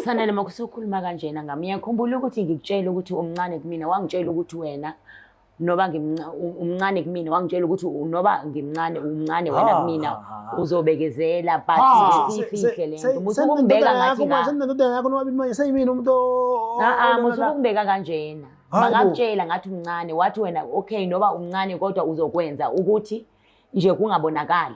Sanele makusukhuluma kanjena ngami ngiyakhumbula ukuthi ngikutshela ukuthi umncane kumina wangitshela ukuthi wena noba umncane kumina wangitshela ukuthi noba ngimncane umncane wena kumina uzobekezela but sifihle lento musuku ungibeka ngathi sendoda yakho nobabili manje seyimini umuntu musuku ungibeka kanjena bangakutshela ngathi umncane wathi wena okay noba umncane kodwa uzokwenza ukuthi nje kungabonakali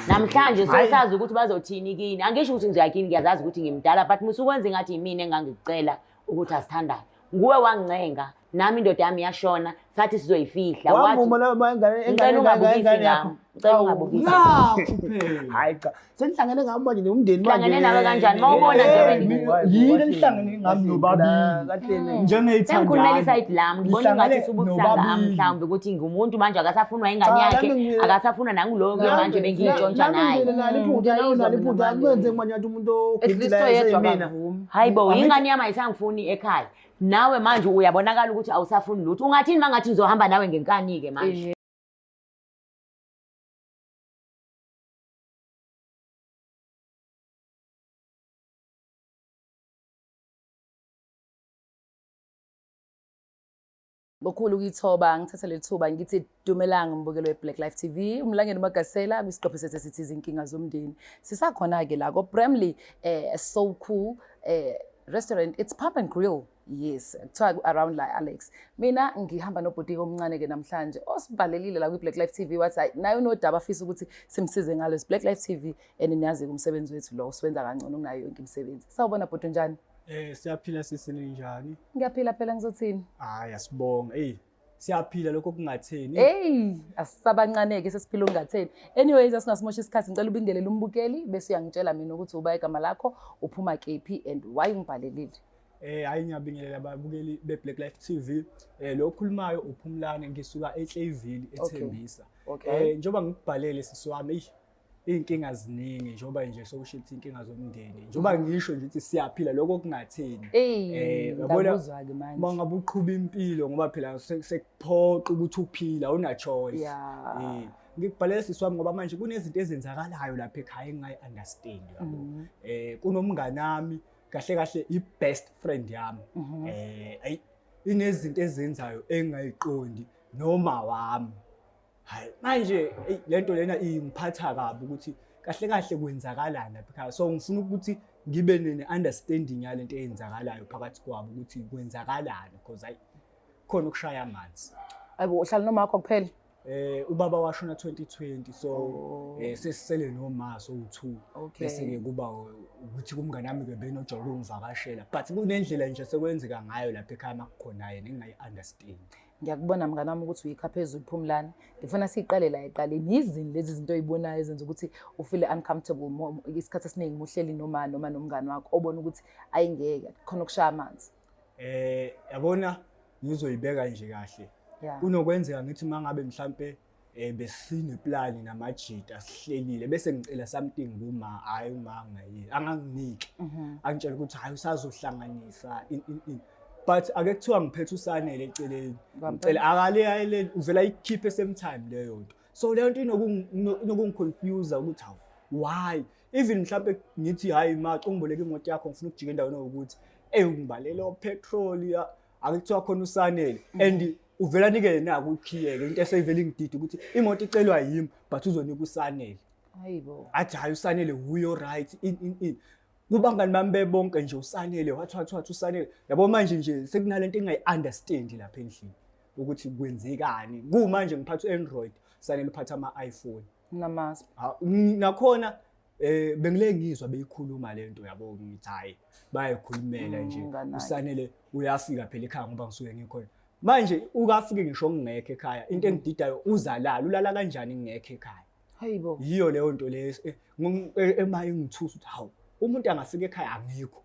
namhlanje sosazi ukuthi bazothini kini angisho ukuthi ngizayakini ngiyazazi ukuthi ngimdala but musukwenza ngathi yimini engangikucela ukuthi asithandane nguwe wangincenga nami indoda yami yashona sathi sizoyifihla wathi ngicela ungabukisi ngami ngicela ungabukisi hayi cha senihlangene ngami manje nomndeni manje hlangene nawe kanjani mawubona nje yini lihlangene ngami nobabili njengeyithanda sengikhulumela isayidi lami ngibona ngathi subukusanga mhlawumbe ukuthi ngumuntu manje akasafunwa ingane yakhe akasafuna nangulo manje bengiyitshontsha naye naliphutha akwenze manje athi umuntu ogidila hayibo ingane yami ayisangifuni ekhaya nawe manje uyabonakala ukuthi awusafuni lutho ungathini mangathi ngizohamba nawe ngenkani-ke manje Bokhulu ukuyithoba ngithatha le thuba ngithi dumelanga mbukelo weBlack Life TV umlangeni Magasela kwisiqopho sethu sithi izinkinga zomndeni sisakhona ke la ko Bramley so cool restaurant it's pub and grill yes kuthiwa around la Alex mina ngihamba nobhuti omncane ke namhlanje osibhalelile la kwiBlack Life TV wathi nayo nodaba afisa ukuthi simsize ngalo Black Life TV niyazi umsebenzi wethu lo siwenza kangcono kunayo yonke imisebenzi sawubona bhuti njani siyaphila sisini njani ngiyaphila phela ngizothini hayi asibonga siyaphila lokho kungatheni asisabancane ke sesiphila ungatheni anyways asingasimosha isikhathi ngicela ubingelele umbukeli bese uyangitshela mina ukuthi uba igama lakho uphuma kephi and why ungibhalelile hayi ngiyabingelela ababukeli beBlack Life TV lo khulumayo uphumlane ngisuka eClayville eThembisa njoba ngikubhalele sisiwami inkinga ziningi njoba nje sokusho ukuthi inkinga zomndeni njoba ngisho nje ukuthi siyaphila lokho kungatheni yabona mangabe uqhuba impilo ngoba phela sekuphoqa ukuthi uphila una choice ngikubhalele sisiwami ngoba manje kunezinto ezenzakalayo lapha ekhaya engayi understand yabo kunomngane nami kahle kahle i-best friend yami inezinto ezenzayo engayiqondi noma wami hayi manje lento lena ingiphatha kabi ukuthi kahle kahle kwenzakalana lapha so ngifuna ukuthi ngibe ne-understanding yalento eyenzakalayo phakathi kwabo ukuthi kwenzakalana because hayi khona ukushaya amanzi ayibo uhlala noma wakho kuphela ubaba washona 2020 so sesisele noma so2 bese ke kuba ukuthi kumngane nami ke benojolo ungivakashela but kunendlela nje sekwenzeka ngayo lapha ekhaya makukhona yena engayi understand ngiyakubona mngane wami ukuthi uyikha phezulu Phumlane ngifuna siqale la eqaleni izini lezi zinto oyibonayo ezenza ukuthi ufeel uncomfortable isikhathi esiningi uhleli noma nomngane wakho obona ukuthi ayingeke khona ukushaya amanzi yabona ngizoyibeka nje kahle kunokwenzeka ngithi mangabe mhlambe besineplan namajita sihlelile bese ngicela something kuma hayi uma ngayi anganginiki angitshela ukuthi hayi usazohlanganisa but ake kuthiwa ngiphethe usanele eceleni ngicela akale uvela ikhiphe same time leyo nto so leyo nto inokungiconfuse ukuthi hawu why even mhlambe ngithi hayi maxa ungboleka imoto yakho ngifuna ukujika endaweni ukuthi ungibalele opetrol ake kuthiwa khona usanele and uvela nikele naku ukhiyeke into eseyivela ingididi ukuthi imoto icelwa yimi but uzonika usanele hayibo athi hayi usanele huyo right in kubangani bami bebonke nje usanele wathi usanele yabo manje nje sekunalento engayi-understand lapha endlini ukuthi kwenzekani kumanje ngiphatha u-Android usanele uphatha ama-iPhone namasp nakhona bengile ngizwa beyikhuluma lento yabo ngithi hayi bayikhulumela nje usanele uyafika phela ekhaya ngoba ngisuke ngikhona manje ukafike ngisho ngingekho ekhaya into engididayo uzalala ulala kanjani ngingekho ekhaya hayibo yiyo leyo nto leyo emaye ngithusa ukuthi hawu umuntu angafika ekhaya angikho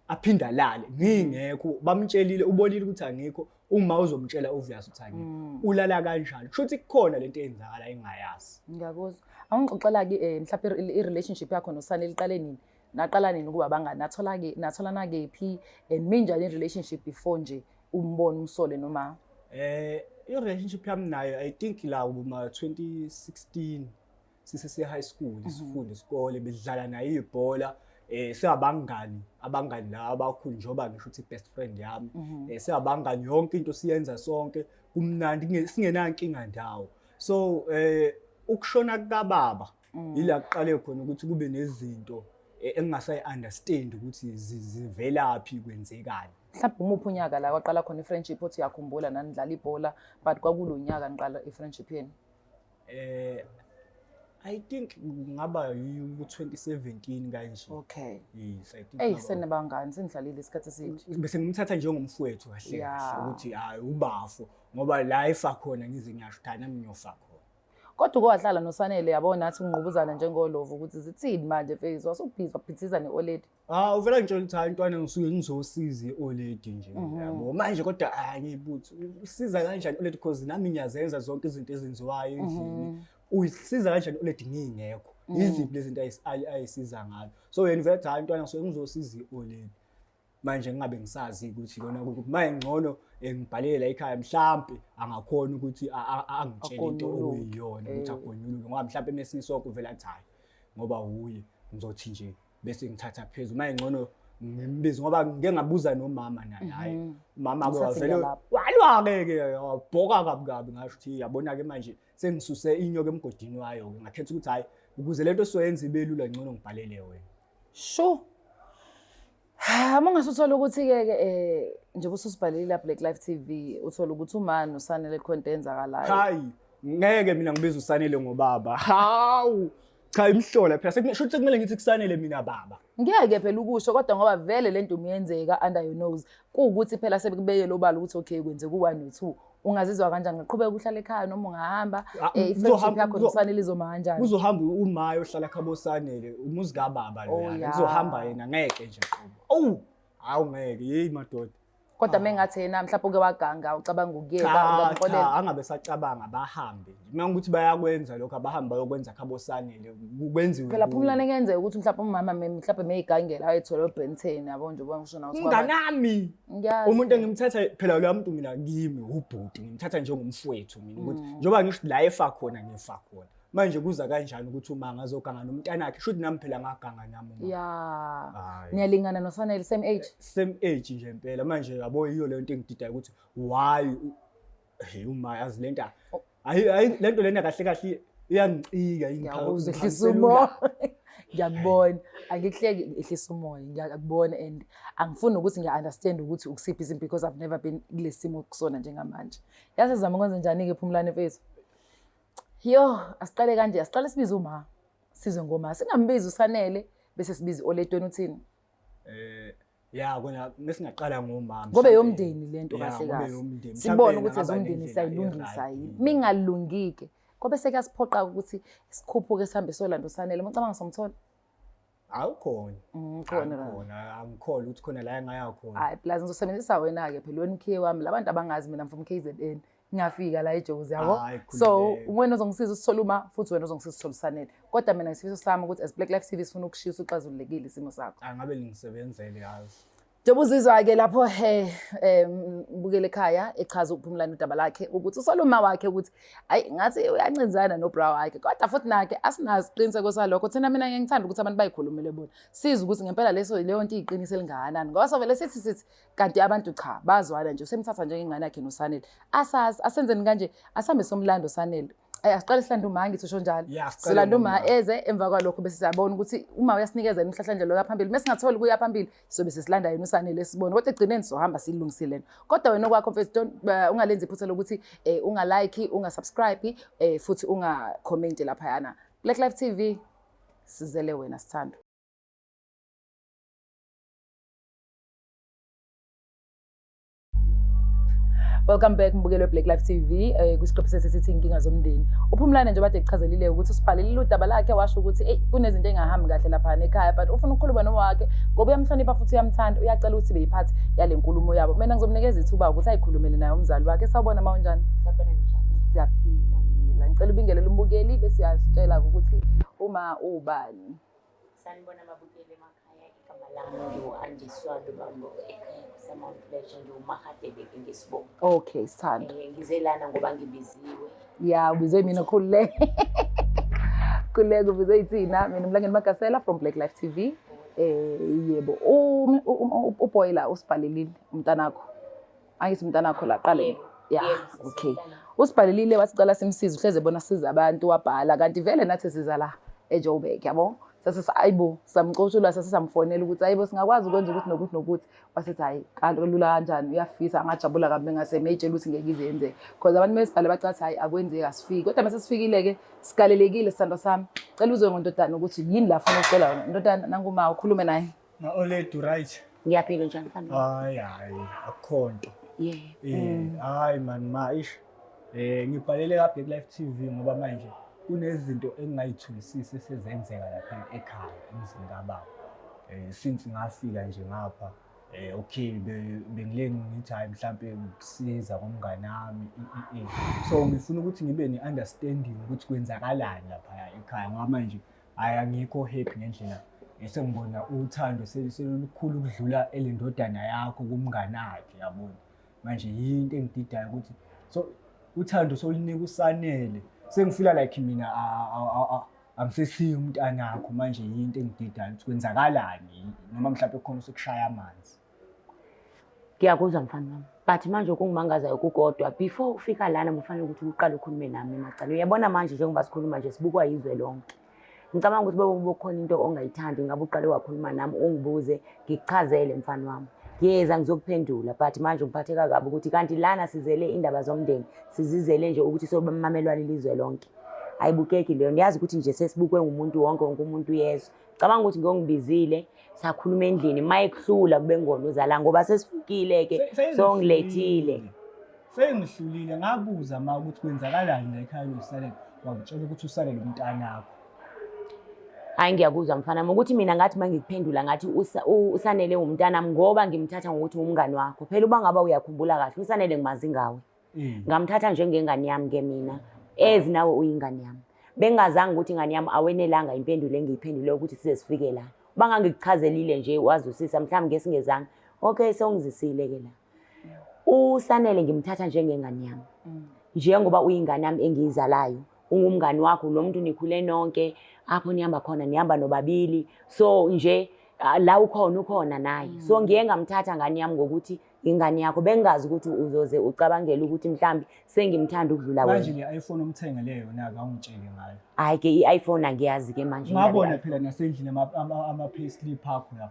aphinda lale ngingekho bamtshelile ubonile ukuthi angikho uma uzomtshela obvious ukuthi angikho ulala kanjani kusho ukuthi kukhona lento eyenzakala engayazi ngiyakuzwa awungixoxela ke mhlawumbe i-relationship yakho noSanele iqale nini naqala nini ukuba bangani natholana kephi and minjani i-relationship before nje umbone umsole noma i-relationship yami nayo I think la kuma 2016 sise high school isifunda isikole bedlala nayo ibhola abangani la abakhulu njengoba ngisho ukuthi best friend yami. Siyabangani yonke into siyenza sonke kumnandi singenankinga ndawo. So ukushona kukaBaba ila kuqale khona ukuthi kube nezinto engingasayi understand ukuthi zivelaphi kwenzekani. Mhlawumbe umuphi unyaka la kwaqala khona i-friendship othi uyakhumbula nanidlala ibhola but kwakulo nyaka niqala i-friendship yenu? I think ngaba yi-2017 kanje. Okay. Yes, I think. Senabangani senidlalile isikhathi eside. Bese ngimthatha njengomfowethu kahle kahle ukuthi hayi ubafo ngoba la ifa khona ngize ngiyasho thana nginyofa khona. Kodwa kwahlala noSanele yabona nathi ungqubuzana njengolovo ukuthi zithini manje phezulu wasubhizwa phithiza neOledi. Uvela ngitshela ukuthi hayi intwana ngisuke ngizosiza iOledi nje yabo. Manje kodwa ngiyibuthi usiza kanjani iOledi because nami ngiyazenza zonke izinto ezenziwayo endlini. Uyisiza kanjani iOledi ngingekho. Iziphi lezi zinto ayisiza ngayo. So yena vele hayi intwana ngisuke ngizosiza iOledi. Manje ngingabe ngisazi ukuthi yona ukuthi manje ngcono ngibhalele la ekhaya mhlambe angakhona ukuthi angitshele into okuyiyona ukuthi agonyuluke ngoba mhlambe mesisoko vela hayi ngoba uye ngizothi nje bese ngithatha phezulu manje ngcono ngimbize ngoba ngeke ngabuza nomama naye hayi mama kwavela walwa-ke wabhoka kabi ngasho ukuthi yabona ke manje sengisuse inyoka emgodini wayo ngakhetha ukuthi hayi ukuze lento soyenza ibe lula ngcono ngibhalele wena. Sure. Mangasuthole ukuthi-ke njengoba ususibhalile la Black Life TV uthola ukuthi umani uSanele khona into enzakalayo. Hayi ngeke mina ngibiza uSanele ngobaba. Hawu cha imhlola phela sekusho ukuthi kumele ngithi kuSanele mina baba. Ngeke phela ukusho kodwa ngoba vele lento umyenzeka under your nose kuukuthi phela sebekubeye lobala ukuthi okay kwenzeka u1 no2 ungazizwa kanjani ngaqhubeka uhlala ekhaya noma ungahamba i-friendship yakho noSanele izoma kanjani? Uzohamba umayo ohlala khabo SaNele umuzi kaBaba lo yana uzohamba yena ngeke nje qobo. Hawu ngeke hey madoda. Kodwa mengathi yena mhlawumbe uke waganga ucabanga ukuyeka ungamxolela. Angabe sacabanga bahambe nje. Mina ukuthi bayakwenza lokho abahamba bayokwenza khabo SaNele kwenziwe. Phela Phumlane kuyenzeka ukuthi mhlawumbe umama mhlawumbe meyigangela ayethola uBenton yabo nje ubona nawo nganami. Umuntu engimthatha phela lo muntu mina kimi ubhuti ngimthatha njengomfowethu mina ukuthi njoba ngisho la efa khona ngifa khona. Manje kuza kanjani ukuthi uma ngazoganga nomntana wakhe should nami phela ngaganga nami uma. Yeah. Niyalingana noSanele same age? Same age nje impela manje yabo yiyo le nto engididayo ukuthi why uma yazi lento hayi lento lena kahle kahle iyangicika ingiphaza ehlisa umoya. Ngiyakubona angikuhleki ehlisa umoya ngiyakubona and angifuni ukuthi ngiya-understand ukuthi ukusiphi izinto because I've never been kulesimo kusona njengamanje. Yazi sizama ukwenza njani ke Phumlane mfethu? Yo, asiqale kanje, asiqale sibize uma. Sizwe ngoma. Singambizi uSanele bese sibize oletweni uthini? Yeah, kona mesingaqala ngomama. Ngobe yomndeni lento kahle kahle. Sibone ukuthi ezomndeni sayilungisa yini. Mingalungike. Ngobe sekuyasiphoqa ukuthi sikhuphuke sihambe solanda uSanele. Ngicabanga somthola. Awukhona. Khona. Angikholwa ukuthi khona la engaya khona. Hayi, plus ngizosebenzisa wena ke phela wena mkhiye wami labantu abangazi mina from KZN. Ngiyafika la eJozi yabo. So wena uzongisiza usithola uma futhi wena uzongisiza usithola uSanele. Kodwa mina ngisifiso sami ukuthi as Black Life TV sifuna ukushisa uxazululekile isimo sakho. Angabe ngisebenzele yazi. Njengoba uzizwa ke lapho bukele ekhaya echaza uPhumlane udaba lakhe ukuthi usoluma wakhe ukuthi ayi ngathi uyancinzana nobra wakhe kodwa futhi nakhe asinazi iqiniseko salokho thina mina ngiyangithanda ukuthi abantu bayikhulumele bona siza ukuthi ngempela leyo nto iqinise elingakanani ngoba sovele sithi kanti abantu cha bazwana nje usemthatha njengengane yakhe noSanele asazi asenzeni kanje asambe somlando uSanele asiqale silanda uma ngithi usho njalo silanda uma eze emva kwalokho bese siyabona ukuthi uma uyasinikeza imhlahlandlela yaphambili mase singatholi kuya phambili sobe sesilanda yena uSanele sibone kodwa egcineni sohamba silungisilene kodwa wena okwakho mfethu ungalenzi iphutha lokuthi ungalike ungasubscribe futhi ungacomment lapha yana Black Life TV sizele wena sithando. Welcome back mbukelo Black Life TV kwisiqephu sesithi inkinga zomndeni. uPhumlane nje bade ekuchazelile ukuthi usibhalelile udaba lakhe washo ukuthi kunezinto engahambi kahle lapha ekhaya but ufuna ukukhuluma noma wakhe ngoba uyamhlonipha futhi uyamthanda uyacela ukuthi beyiphathi yale nkulumo yabo. Mina ngizomnikeza ithuba ukuthi ayikhulumele naye umzali wakhe. Sawubona mawunjani? Sabona njani? Siyaphila. Ngicela ubingelele umbukeli bese siyasitshela ukuthi uma ubani. Sanibona mabukeli emakhaya igama lami ngu-Andiswa Lubambo ekhaya kuseMount Pleasure ngiwuMahadebeke ngesibongo. Okay, sithando. Ngize lana ngoba ngibiziwe. Yeah, ubizwe mina khululeke. Khululeke ubizwe ithina mina Mlangeni Magasela from Black Life TV. Yebo uboy la usibhalelile umntanakho angithi umntanakho la qale okay usibhalelile wasicela simsize uhleze bona siza abantu wabhala kanti vele nathi siza la eJoburg yabo sase ayibo samcoshula sase samfonela ukuthi ayibo singakwazi ukwenza ukuthi nokuthi wasethi hayi kalula kanjani uyafisa angajabula kabi ngase mayitshela ukuthi ngeke izenze because abantu mesibhale bacathi hayi akwenzeki asifiki kodwa mase sifikile ke sikalelekile sithando sami cela uzwe ngondodana ukuthi yini la funa ucela wena ndodana nanguma ukhulume naye na Oledu right ngiyaphila njani mfana hayi akukhonto hayi man ish ngibhalele ka Black Life TV ngoba manje kunezinto engingayithulisisi esezenzeka lapha ekhaya emzini kababa since ngafika nje ngapha okay bengile ngithi hayi mhlambe ukusiza komngane nami so ngifuna ukuthi ngibe ne-understanding ukuthi kwenzakalani lapha ekhaya ngoba manje angikho happy ngendlela esengibona uthando selukhulu ukudlula elendodana yakho kumngane wakhe yabona manje yinto engididayo ukuthi so uthando solunika usanele sengifila like mina angisesiyo umntanakho manje yinto engididayo ukuthi kwenzakalani noma mhlawumbe khona sokushaya amanzi ngiyakuzwa mfana wami but manje kungimangazayo kukodwa before ufika lana ufanele ukuthi uqale ukhulume nami emacala uyabona manje njengoba sikhuluma nje sibukwa izwe lonke ngicabanga ukuthi bekukhona into ongayithandi ngabe uqale wakhuluma nami ungibuze ngikuchazele mfana wami yeza ngizokuphendula but manje ngiphatheka kabi ukuthi kanti lana sizele indaba zomndeni sizizele nje ukuthi sobamelwane ilizwe lonke ayibukeki leyo niyazi ukuthi nje sesibukwe ngumuntu wonke umuntu yezwe ngicabanga ukuthi ngongibizile sakhuluma endlini mayekuhlula kube ngona uzala ngoba sesifikile ke songilethile sengihlulile ngabuza ukuthi kwenzakalani la ekhaya uSalele wakutshela ukuthi uSalele umntanakho hayi ngiyakuzwa mfana wami ukuthi mina ngathi mangikuphendula ngathi uSanele umntana ngoba ngimthatha ngokuthi umngani wakho phela uba ngaba uyakhumbula kahle uSanele ngimazi ngawe ngamthatha njengengane yami ke mina ezi nawe uyingane yami bengazange ukuthi ingane yami awenelanga impendulo engiyiphendule ukuthi size sifike la bangangikuchazelile nje wazusisa mhlawumbe ngesingezange okay songizisile ke la uSanele ngimthatha njengengane yami njengoba uyingane yami engiyizalayo ungumngani wakho lo muntu nikhule nonke apho nihamba khona nihamba nobabili so nje la ukhona naye so ngiye ngamthatha ngani yami ngokuthi ingane yakho bengazi ukuthi uzoze ucabangela ukuthi mhlambi sengimthanda ukudlula wena manje le iPhone umthengele yona akangitshele ngayo hayi ke iPhone angiyazi ke manje ngabona phela nasendlini ama-payslip akho la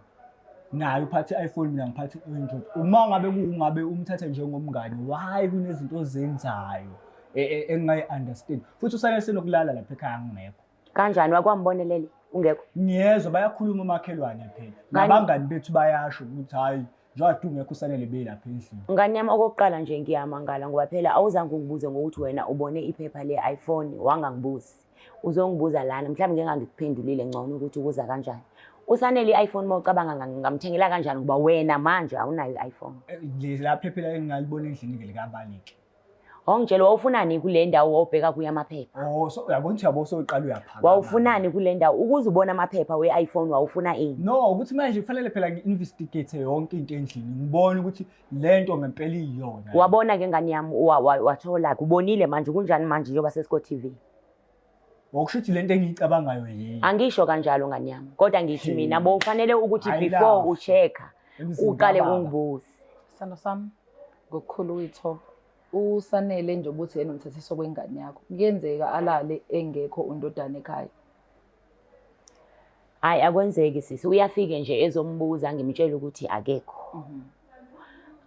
nayo uphathe iPhone mina ngiphathe Android uma ngabe umthatha njengomngane why kunezinto ozenzayo engayi-understand futhi uSanele senokulala lapha ekhaya ngingekho kanjani wakwambonelele ungekho ngiyezwa bayakhuluma umakhelwane phela nabangani bethu bayasho ukuthi hayi njengoba ungekho uSanele belapha endlini ngane yami okokuqala nje ngiyamangala ngoba phela awuzange ungibuze ngokuthi wena ubone iphepha le-iPhone wangangibuzi uzongibuza lana mhlawumbe ngeke ngikuphendulile ngcono ukuthi ukuza kanjani uSanele i-iPhone mawucabanga ngamthengela kanjani ngoba wena manje awunayo i-iPhone lapha phela engingalibona endlini likabaleke ongitshela wawufunani kule ndawo wawubheka kuya amaphepha so uyabona ukuthi yabo soqala uyaphaka wawufunani kule ndawo ukuze ubone amaphepha we-iPhone wawufuna ini no ukuthi manje kufanele phela ngi-investigate yonke into endlini ngibone ukuthi lento ngempela iyona wabona ke ngani yami wathola kubonile manje kunjani manje njengoba sesiko TV wakusho ukuthi lento engiyicabangayo yini angisho kanjalo ngani yami kodwa ngithi mina bowufanele ukuthi before uchecka uqale ungibuze sando sami ngokukhulu uyithoba uSanele nje ubuthi yena umthathiso kwengane yakho kuyenzeka alale engekho undodana ekhaya hayi akwenzeki sisi uyafike nje ezombuza ngimtshela ukuthi akekho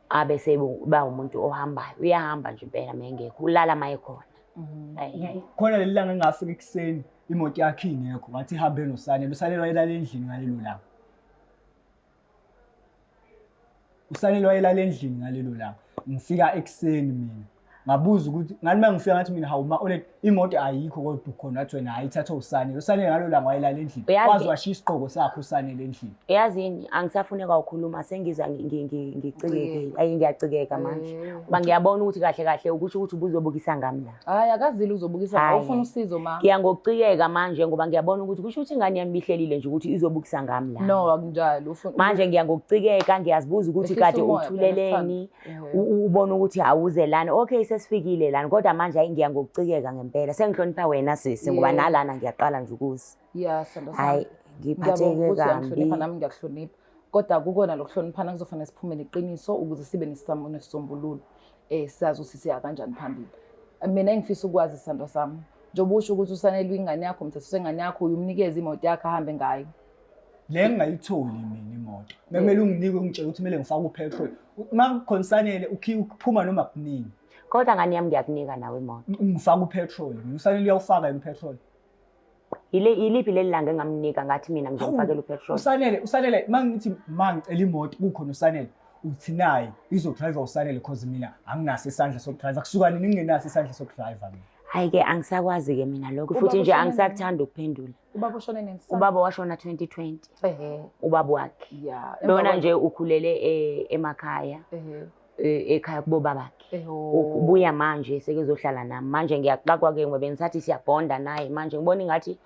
abe seba umuntu ohambayo uyahamba nje impela mengekho ulala mayekhona khona leli langa engafika ekuseni imoto yakhe ingekho wathi ihambe noSanele uSanele wayelala endlini ngalelo langa uSanele wayelala endlini ngalelo langa ngifika ekuseni mina ngabuza ukuthi ngani mangifika ngathi mina hawu ma-Oledu imoto ayikho kodwa ukhona wathi wena ayithatha uSanele uSanele ngalo langa wayelala endlini wazi washiya isiqoko sakhe uSanele endlini yazini angisafuneka ukukhuluma sengizwa ngicikekile ayi ngiyacikeka manje ngoba ngiyabona ukuthi kahle kahle ukusho ukuthi ubuzobukisa ngami la hayi akazile uzobukisa awufuna usizo ma ngiyangokucikeka manje ngoba ngiyabona ukuthi kusho ukuthi ingane yami bihlelile nje ukuthi izobukisa ngami la no akunjalo manje ngiyangokucikeka ngiyazibuza ukuthi kade uthuleleni ubona ukuthi awuze lana okay sesifikile lana kodwa manje hayi ngiyangokucikeka ngempela sengihlonipha wena sisi ngoba nalana ngiyaqala nje ukuzi yeah sando hayi ngiphatheke kabi kambi. nami ngiyakuhlonipha kodwa kukona lokuhloniphana kuzofanele siphume neqiniso ukuze sibe nesisombululo siyazi ukuthi siya kanjani phambili. Mina engifisa ukwazi isithando sami njengoba usho ukuthi usanele ingane yakho umthetho sengane yakho uyumnikeza imoto yakhe ahambe ngayo. Le ngayitholi mina imoto kumele unginike ungitshela ukuthi kumele ngifake upetrol makukhonsanele ukuphuma noma kunini Kodwa ngani yami ngiyakunika nawe imoto. ngifake upetrol usanele uyawufaka ipetrol Iliphi leli langa engamnika ngathi mina ngizomfakela upetrol. usanele mangithi mangicela imoto kukhona usanele uthi nayi izodrive usanele because mina anginaso isandla sokudrive kusuka nini ngingenaso isandla sokudrive mina. Hayi ke angisakwazi ke mina lokho futhi nje angisakuthanda ukuphendula. Ubaba ushone nini? Ubaba washona 2020. Ubaba wakhe. Yeah. Lona nje ukhulele emakhaya. Ekhaya kubo babakhe. Ubuya manje sekezohlala nami. Manje ngiyaqaqwa ke ngoba bengisathi siyabonda naye manje ngibona ingathi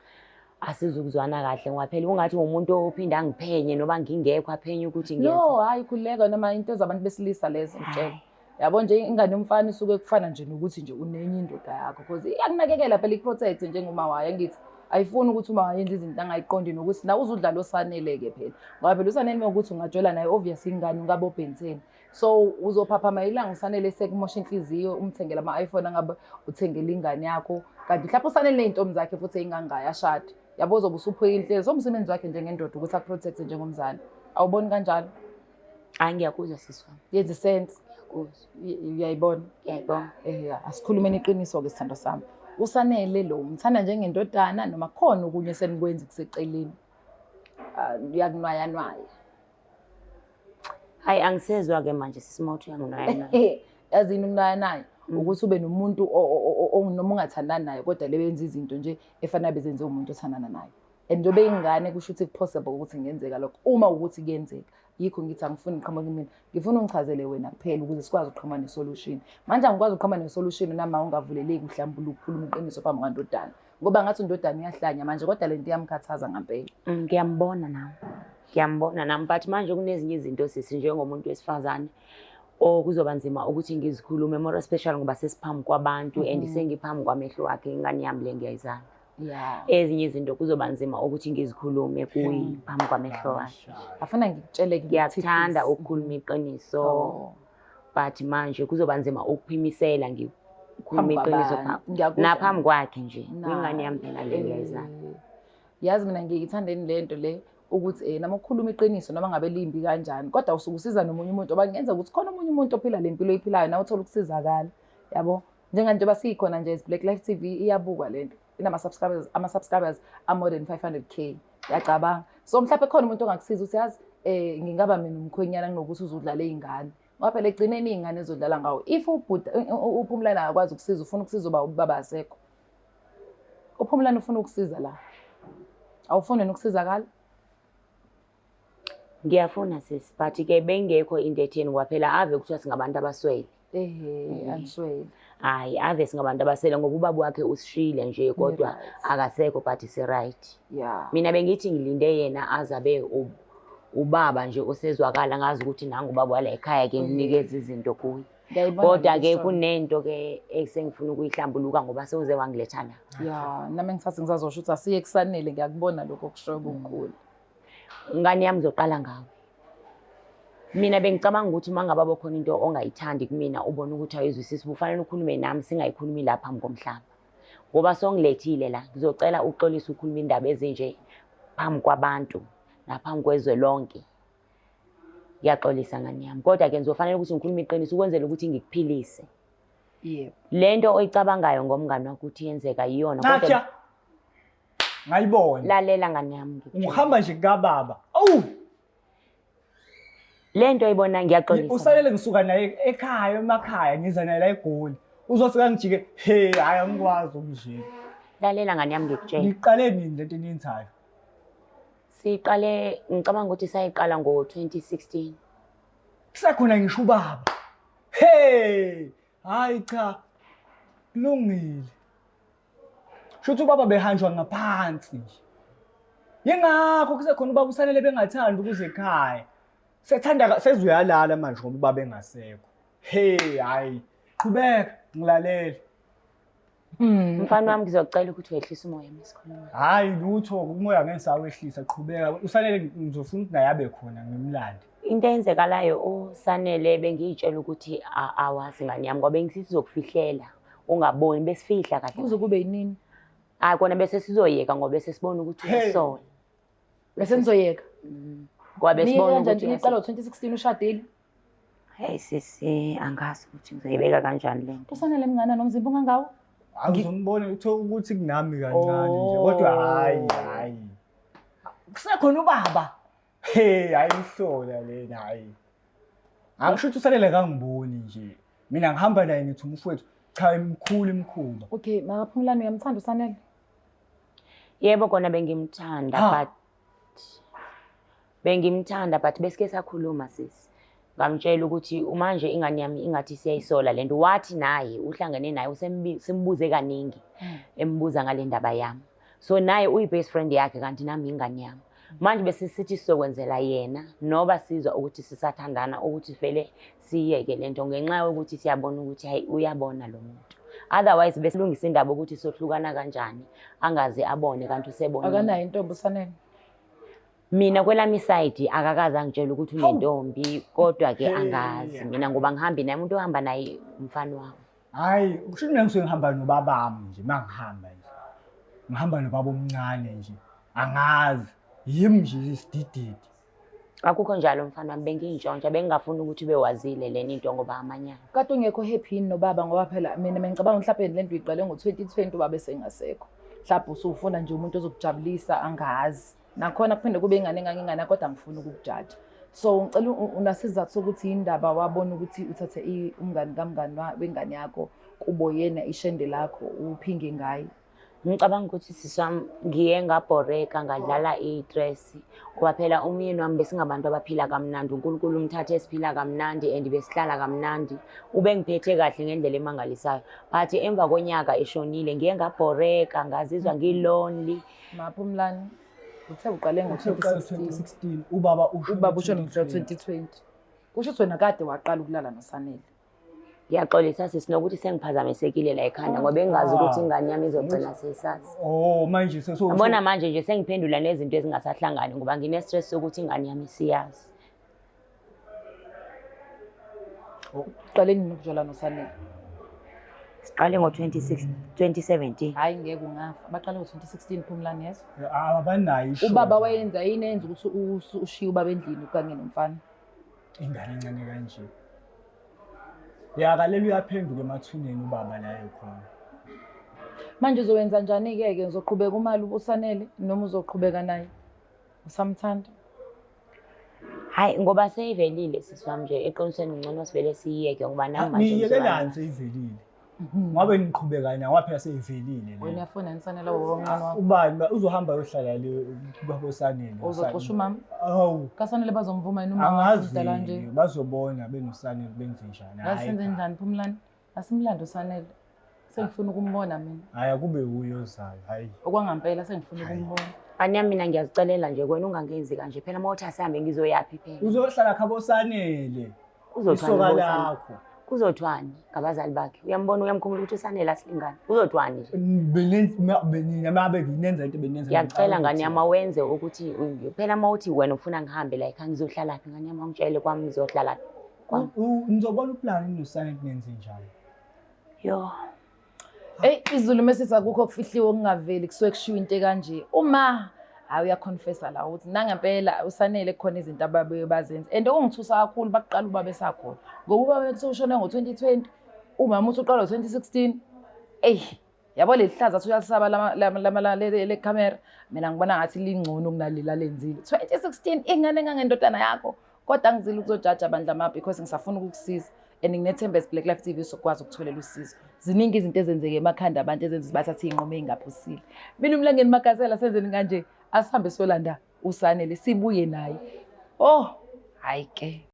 asizukuzwana kahle ngoba phela ungathi umuntu ophinda ngiphenye noba ngingekho aphenye ukuthi ngiyenza. No, hayi khuleka noma into zabantu besilisa lezo ngitshela. Yabo nje ingane yomfana isuke kufana nje nokuthi nje unenye indoda yakho because iyakunakekela phela iprotect njengoma waya ngithi ayifuni ukuthi uma wayenza izinto angayiqondi nokuthi na uzudlala osaneleke phela ngoba phela usanele ukuthi ungajola naye obvious ingane ungabe obhenseni so uzophaphama ilanga usanele sekumosha inhliziyo umthengela ama-iPhone angabe uthengela ingane yakho kanti mhlawumbe usanele ney'ntombi zakhe futhi ey'ngangaya ashade yabo uzobe usupheka inhliziyo umsebenzi wakhe njengendoda ukuthi akuprotect njengomzali awuboni kanjalo? Hayi ngiyakuzwa siswa. Yenza sense. Uyayibona? Ngiyayibona. Asikhulumeni iqiniso-ke sithando sami. Usanele lo umthanda njengendodana noma khona okunye senikwenza kuseceleni. Uyakunwaya-nwaya. Hayi angisezwa-ke manje sisimawuthi uyanginwaya-nwaya. Yazini ukunwaya-nwaya ukuthi ube nomuntu noma ungathandani naye kodwa le benza izinto nje efanele bezenze umuntu othandana naye. And njengoba ingane kusho ukuthi possible ukuthi kungenzeka lokho uma ukuthi kuyenzeka. Yikho ngithi angifuni ngiqhamuke mina ngifuna ungichazele wena kuphela ukuze sikwazi ukuqhamuka nesolution manje angikwazi ukuqhamuka nesolution nama ungavuleleki mhlawumbe ukukhuluma iqiniso phambi kwandodana ngoba ngathi indodana iyahlanya manje kodwa lento iyamkhathaza ngempela. Ngiyambona nami but manje kunezinye izinto sisi njengomuntu wesifazane kuzoba nzima ukuthi ngizikhulume more special ngoba sesiphambi kwabantu and sengiphambi kwamehlo wakhe ingane yami le ngiyayizana. Yeah. Ezinye izinto kuzoba nzima ukuthi ngizikhulume kuyi phambi kwamehlo wakhe. Afuna ngikutshele ngiyathanda ukukhuluma iqiniso but manje kuzoba nzima ukuphimisela ngikhuluma iqiniso naphambi kwakhe nje ingane yami phela le ngiyayizana. Yazi mina ngiyithandeni lento le ukuthi noma ukukhuluma iqiniso noma ngabe limbi kanjani kodwa usuke usiza nomunye umuntu oba ngenza ukuthi khona omunye umuntu ophila lempilo oyiphilayo nawe uthola ukusizakala yabo njenganjengoba sikhona nje Black Life TV iyabukwa lento ama-subscribers more than 500k yacabanga so mhlawumbe khona umuntu ongakusiza ukuthi yazi ngingaba mina umkhwenyana nginokuthi uzodlala izingane ngoba phela egcineni izingane ezodlala ngawo if uphumlana akwazi ukusiza ufuna ukusiza ubaba asekho uphumlana ufuna ukusiza la awufuni nokusizakala. Ngiyafuna sisi but ke bengekho into etheni kwaphela ave kuthiwa singabantu abaswele. Answele. Hayi ave singabantu abasele ngoba ubaba wakhe usishile nje kodwa akasekho but si right. Yeah. Mina bengithi ngilinde yena azabe ubaba nje osezwakala ngazi ukuthi nangu ubaba wala ekhaya ke nginikeza izinto kuye. Kodwa ke kunento ke esengifuna ukuyihlambuluka ngoba sewuze wangiletha la. Yeah, nami ngisathi ngizazosho ukuthi asiye kusanele ngiyakubona lokho kusho okukhulu. Ngane yami zoqala ngawe. Mina bengicabanga ukuthi mangaba bokhona into ongayithandi kumina ubona ukuthi ayizwisisi ufanele ukhulume nami singayikhulumi lapha ngomhlaba. Ngoba songilethile la ngizocela uxolisa ukukhuluma indaba ezinje phambi kwabantu naphambi kwezwe lonke. Ngiyaxolisa ngane yami kodwa ke ngizofanele ukuthi ngikhulume iqiniso ukwenzela ukuthi ngikuphilise. Yebo. Lento oyicabangayo ngomngane wakho ukuthi yenzeka yiyona kodwa ngayibona. Lalela ngane yami ngihamba nje kababa. Awu. Lento ayibona ngiyaxolisa. Usalele ngisuka naye ekhaya emakhaya ngiza naye la eGoli. Uzofika ngijike hey hayi angikwazi ukujika. Lalela ngane yami ngikutshela. Ngiqale nini lento eniyithayo? Siqale ngicabanga ukuthi sayiqala ngo-2016. Kusakhona ngisho ubaba. Hey! Hayi cha. Kulungile. Shuthi ubaba behanjwa ngaphansi. Yengakho kusekhona ubaba usanele bengathandi ukuze ekhaya. Sethanda sezuyalala manje ngoba ubaba engasekho. Hey hayi. Qhubeka ngilalele. Mfana wami ngizocela ukuthi wehlise umoya mesikhuluma. Hayi lutho umoya ngeke sawehlisa qhubeka. Usanele ngizofuna ukuthi naye abe khona ngimlande. Into eyenzekalayo uSanele bengiyitshela ukuthi awazi ngani yami ngoba bengisithi sizokufihlela ungaboni besifihla kahle. Kuze kube yinini? Hayi kona bese sizoyeka ngoba bese sibona ukuthi uyasola. Bese nizoyeka. Ngoba besibona ukuthi niqala 2016 ushadile. Hey sisi angazi ukuthi ngizoyibeka kanjani lento. uSanele mngana nomzimba ongangawo? Awuzombona ukuthi kunami kancane nje kodwa hayi. Kusekhona ubaba. Hey ayihlola lena hayi. Angisho ukuthi uSanele kangiboni nje. Mina ngihamba naye ngithi umfowethu cha imkhuba. Okay, makaphumulani uyamthanda uSanele? Yebo kona bengimthanda but besike sakhuluma sisi. Ngamtshela ukuthi manje ingane yami ingathi siyayisola lento wathi naye uhlangene naye usembuze kaningi embuza ngale ndaba yami. So naye uyi-best friend yakhe kanti nami ingane yami. Manje bese sithi sizokwenzela yena noba sizwa ukuthi sisathandana ukuthi vele siyeke lento ngenxa yokuthi siyabona ukuthi hayi uyabona lo muntu. Otherwise besilungisa indaba ukuthi sohlukana kanjani angaze abone kanti usebona. Akanayo intombi uSanele. Mina kwelami side akakaza ngitshela ukuthi unentombi kodwa ke angazi mina ngoba ngihambi naye umuntu ohamba naye umfana wami. Hayi kusho mina ngihamba nobabami nje mangihamba nje. Ngihamba nobaba omncane nje. Angazi yimi nje isidididi. Akukho njalo mfana wami bengintshontsha bengingafuni ukuthi bewazile leni into ngoba amanyana. Kade ungekho happy nobaba ngoba phela mina ngicabanga mhlawumbe lento uyiqale ngo2020 ubaba esengasekho. Mhlawumbe usufuna nje umuntu ozokujabulisa angazi. Nakhona kuphinde kube ingane kodwa ngifuna ukukujaja. So ngicela unasizathu sokuthi indaba wabona ukuthi uthathe umngani kamngani wengane yakho kubo yena ishende lakho uphinge ngaye. Ngicabanga ukuthi siswami ngiye ngabhoreka ngadlala istress ngoba phela umyeni wami besingabantu abaphila kamnandi uNkulunkulu umthathe esiphila kamnandi and besihlala kamnandi ube ngiphethe kahle ngendlela emangalisayo but emva konyaka eshonile ngiye ngabhoreka ngazizwa ngilonely. Maphumlani uthe uqale ngo2016 ubaba ushona ngo2020 kusho ukuthi wena kade waqala ukulala noSanele. Ngiyaxolisa sisinokuthi sengiphazamisekile la ekhanda ngoba bengazi ukuthi ingane yami izogcina sesazi. Manje Ngibona manje nje sengiphendula nezinto ezingasahlangani ngoba ngine stress sokuthi ingane yami siyazi. Uqaleni nokujwala noSanele? Siqale ngo2017. Hayi ngeke ungafa. Baqale ngo2016 Phumlani yeso. Abanayo isho. Ubaba wayenza yini enza ukuthi ushiye ubaba endlini kanye nomfana? Ingane encane kanje. Yakaleli uyaphenduka emathuneni ubaba la ekhona. Manje uzowenza njani ke ngizoqhubeka umali uSanele noma uzoqhubeka naye? Usamthanda? Hayi ngoba seyivelile siswami nje eqinisweni ngcono sivele siyiyeke ngoba nami manje niyekelani seyivelile. Ngabe niqhubeka naye waphela seyivelile. Wena uyafuna niSanele woncane wakho. Ubani uzohamba yohlala le kwaBosanele. Uzoxosha umama? Awu. KaSanele bazomvuma yini uma umdala nje? Angazi bazobona benoSanele benze njani. Hayi senze njani Phumlani? Asimlando uSanele. Sengifuna ukumbona mina. Hayi akube uyo ozayo hayi. Okwangampela sengifuna ukumbona. Anyami mina ngiyazicelela nje kwena ungangenzi kanje phela mawuthi asihambe ngizoyapi phela. Uzohlala KhaBosanele. Uzothwala lakho. Kuzothwani ngabazali bakhe uyambona uyamkhumbula ukuthi uSanele asilingana kuzothwani nje benina mabe nginenza into benenza ngiyacela ngani yami wenze ukuthi phela mawuthi wena ufuna ngihambe la ekhaya ngizohlala laphi ngani yami ungitshele kwami ngizohlala kwami ngizobona uplan noSanele nenze njalo yo izulu mesithi akukho okufihliwe okungaveli kusuke kushiwo into kanje uma hayi uyaconfessa la ukuthi nangempela uSanele kukhona izinto ababe bazenza and okungithusa kakhulu baqala ubaba esakhona ngoba ubaba kusushona ngo2020 umama uthi uqala ngo2016 yabo lelihlaza uyalisaba le camera mina ngibona ngathi lingcono kunalila lenzile 2016 ingane engangendodana yakho kodwa ngizile ukuzojaja bandla ama because ngisafuna ukukusiza and nginethemba Black Life TV sokwazi ukutholela usizo ziningi izinto ezenzeke emakhanda abantu ezenza bathatha inqomo engaphusile mina umlangeni makazela senzeni kanje asihambe solanda uSanele sibuye naye hayi ke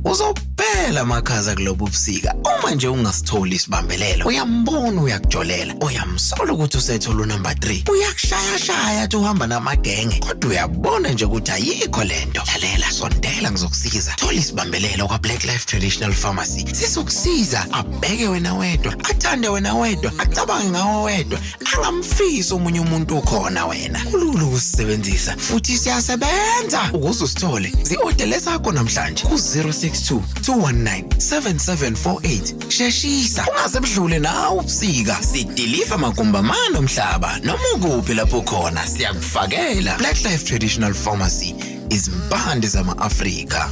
uzobheka Lalela makhaza kulobu ubusika. Uma nje ungasitholi isibambelelo, uyambona uyakujolela. Uyamsola ukuthi usethola unumber 3. Uyakushaya athi uhamba namagenge. Kodwa uyabona nje ukuthi ayikho lento. Lalela, sondela ngizokusiza. Thola isibambelelo kwa Black Life Traditional Pharmacy. Sizokusiza abheke wena wedwa, athande wena wedwa, acabange ngawe wedwa. Angamfisi omunye umuntu ukhona wena. Kulula ukusebenzisa futhi siyasebenza. Ukuze usithole, zi-order sakho namhlanje ku 062 219 7748. Sheshisa, ungazebudlule nawe ubusika. Sidiliva magumbamano omhlaba noma ukuphi lapho khona siyakufakela. Black Life Traditional Pharmacy izimpande zama-Afrika.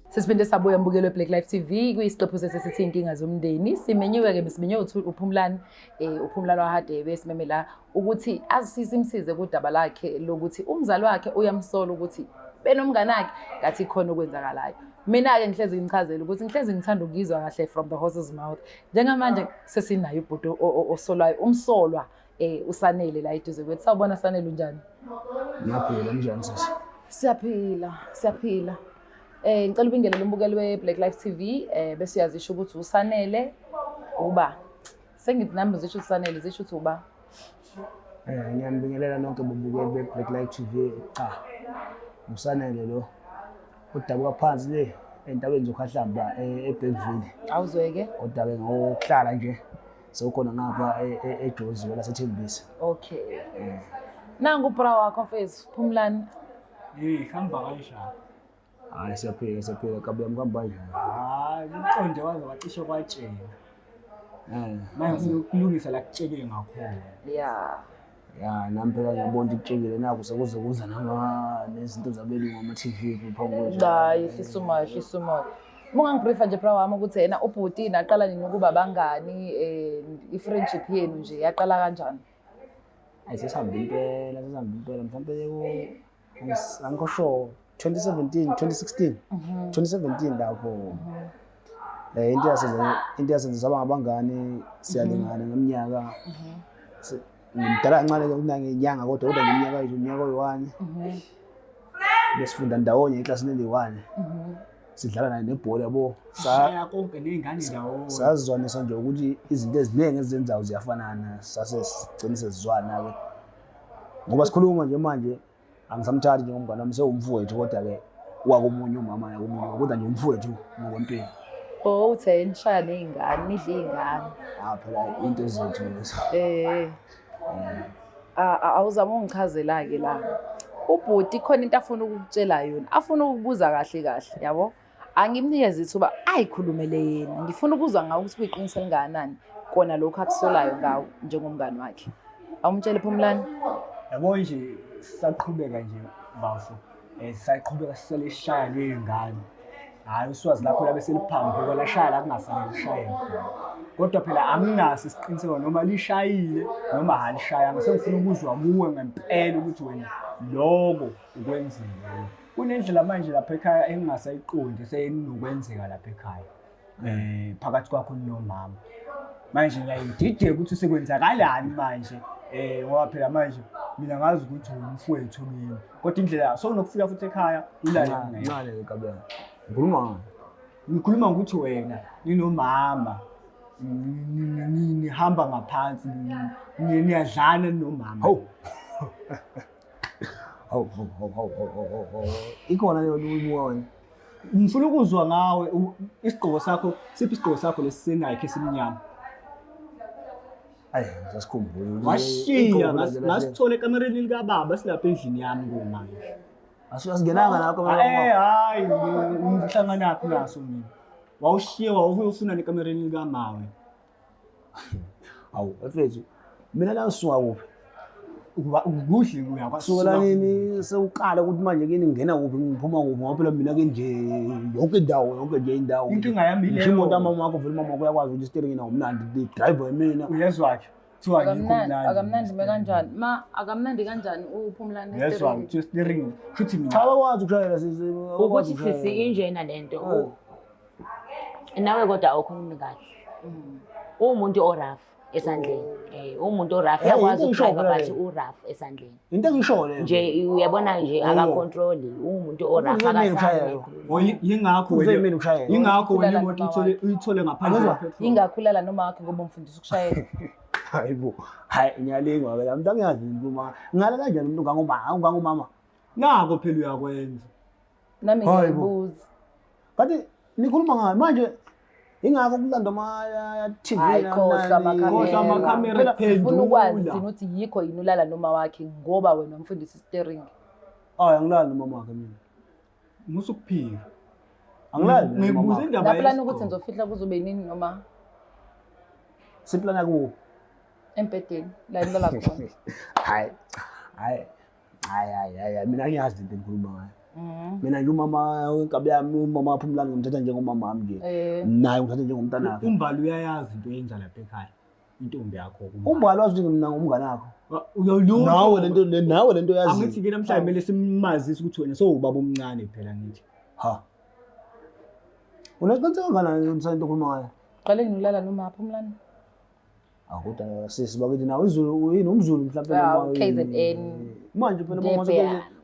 Sesiphinde sabuya mbukelo weBlack Life TV kuyisiqephu sesithi inkinga zomndeni. Simenyiwe simenyiwe uPhumlani uPhumlani waHadebe simemela ukuthi asisimsize kudaba lakhe lokuthi umzali wakhe uyamsola ukuthi benomngane wakhe ngathi khona okwenzakalayo. Mina ke ngihlezi ngichazela ukuthi ngihlezi ngithanda ukuzizwa kahle from the horse's mouth. Njengamanje sesinayo ibhuti osolayo umsolwa uSanele la eduze kwethu. Sawubona Sanele unjani? Ngiyaphila njani sisi? Siyaphila. Ngicela ubingelele umbukelo weBlack Life TV bese uyazisho ukuthi uSanele uba. Sengithi nami zisho uSanele zisho ukuthi uba. Ngiyambingelela nonke bobukeli beBlack Life TV. Cha. uSanele lo udabuka phansi le entabeni zokhahlamba eBergville. Awuzweke? Kodwa ke ngokuhlala nje sewukhona ngapha eJozi wala seThembisa. Okay. Nangu bra wakho mfethu Phumlani. Hamba kanjani? Hayi siyaphila kabuya mkamba njani? Hayi uqonde waze wacishe kwatshela. Manje ukulungisa la kutshele ngakhona. Ya nami phela ngiyabona ikutshekile naku sekuze kuza nezinto zabelungu ama-TV kuphambi kwethu. Hayi hlisumayo. Mungangibriefa nje bra wami ukuthi yena ubhuti naqala nini ukuba bangani i-friendship yenu nje yaqala kanjani? Sesihamba impela mhlawumbe angikho sure 2016 lapho. Into yasenza saba ngabangani siyalingana ngeminyaka. Ngimdala kancane kunangenyanga kodwa ngeminyaka oyi-1. Besifunda ndawonye eklasini eli-1. Sidlala naye nebhola yabo. Saya konke nezingane ndawonye. Sazizwanisa nje ukuthi izinto eziningi ezenzayo ziyafanana. Sase sigcine sesizwana ke. Ngoba sikhuluma nje manje angisamthathi njengomngane wami sewumfowethu kodwa ke wakomunye umama nakomunye kodwa nje umfowethu ngokwempilo. Uthe nishaya nezingane nidla izingane. Phela into zethu lezo. Awuzama ungichazela ke la. Ubhuti khona into afuna ukukutshela yona. Afuna ukubuza kahle yabo. Angimnikeze ithuba ayikhulumele yena. Ngifuna ukuzwa ngawo ukuthi kuyiqiniso elinganani kona lokho akusolayo ngawo njengomngane wakhe. Awumtshele Phumlani? Yabo nje sisaqhubeka nje bafo. Sisaqhubeka sisele ishaya lezingane. Hayi uswazi lapho la bese liphambi kwala shaya la kungafanele lishaye khona. Kodwa phela anginaso isiqiniseko noma lishayile noma halishaya. Ngisengifuna ukuzwa kuwe ngempela ukuthi wena lokho ukwenzile. Kunendlela manje lapha ekhaya engingasayiqondi seyinokwenzeka lapha ekhaya. Phakathi kwakho nomama. Manje ngiyayidideka ukuthi sekwenzakalani manje. Ngoba phela manje mina ngazi ukuthi umfowethu kimi. Kodwa indlela sokunokufika futhi ekhaya ulala Ncane ke kabela. Ngikhuluma ukuthi wena ninomama. Nihamba ngaphansi niyadlana nomama. Ikhona leyo uyibuka wena. Ngifuna ukuzwa ngawe isigqoko sakho siphi isigqoko sakho lesisenayo esimnyama. Sasikhumbula. Washiya ngasithola ekamereni likababa silapha endlini yami manje. Asingenanga lapho hayi ngihlangana naphi naso mina. Wawushiya wawufuna nekamereni likamawe. Mfethu mina la ngisuka kuphi? Ukuhle uyakwasola nini sewuqala ukuthi manje ke ningena kuphi ngiphuma kuphi ngoba phela mina ke nje yonke indawo. Inkinga yami ile. Imoto mama wakho vele mama uyakwazi ukuthi steering na umnandi driver yimina. Uyezwa ke? Kuthiwa ngikho akamnandi kanjani? Akamnandi kanjani uPhumlani steering? Yezwa ukuthi steering futhi mina. Cha bakwazi ukushayela ukuthi sisi injena lento. Nawe kodwa awukhulumi kahle. Umuntu orafu esandleni. Umuntu o-rough uyakwazi ukudrive but u-rough esandleni. Into engisho le. Nje uyabona nje akakontroli umuntu o-rough akasazi. Yingakho wena imoto uyithole ngaphandle kwaphethu. Ingakhulala noma wakhe ngoba umfundisa ukushayela. Hayibo. Hayi ngiyalingwa ke la muntu angiyazi uma. Ngala kanjani umuntu ungangumama. Nako phela uyakwenza. Nami ngiyabuza. Kanti nikhuluma ngani manje? Ingakho kulanda ama TV Khohlwa amakhamera sifuna ukwazi thina ukuthi yikho yini ulala noma wakhe ngoba wena umfundisi steering. Angilali noma wakhe mina. Musu kuphika. Angilali. Ngibuza indaba La plan ukuthi nizofihla kuzobe nini noma siplana ku empedeni la indlela khona. Hayi mina ngiyazi into engikhuluma ngayo. Mina nje umama wenkabi yami umama waphumlana ngimthatha njengomama wami nje. Naye ngithatha njengomntana wakhe. Umbali uyayazi into yenza lapha ekhaya. Intombi yakho umbali wazi ukuthi mina ngumngane wakho. Nawe lento yazi. Angithi ke namhlanje kumele simazise ukuthi wena ubaba omncane phela ngithi. Uneqiniso kangakanani umsana okhuluma ngayo? Qale ngilala noma aphumlana. Kodwa sisibakithi nawe izulu yini umzulu mhlawumbe noma KZN. Manje phela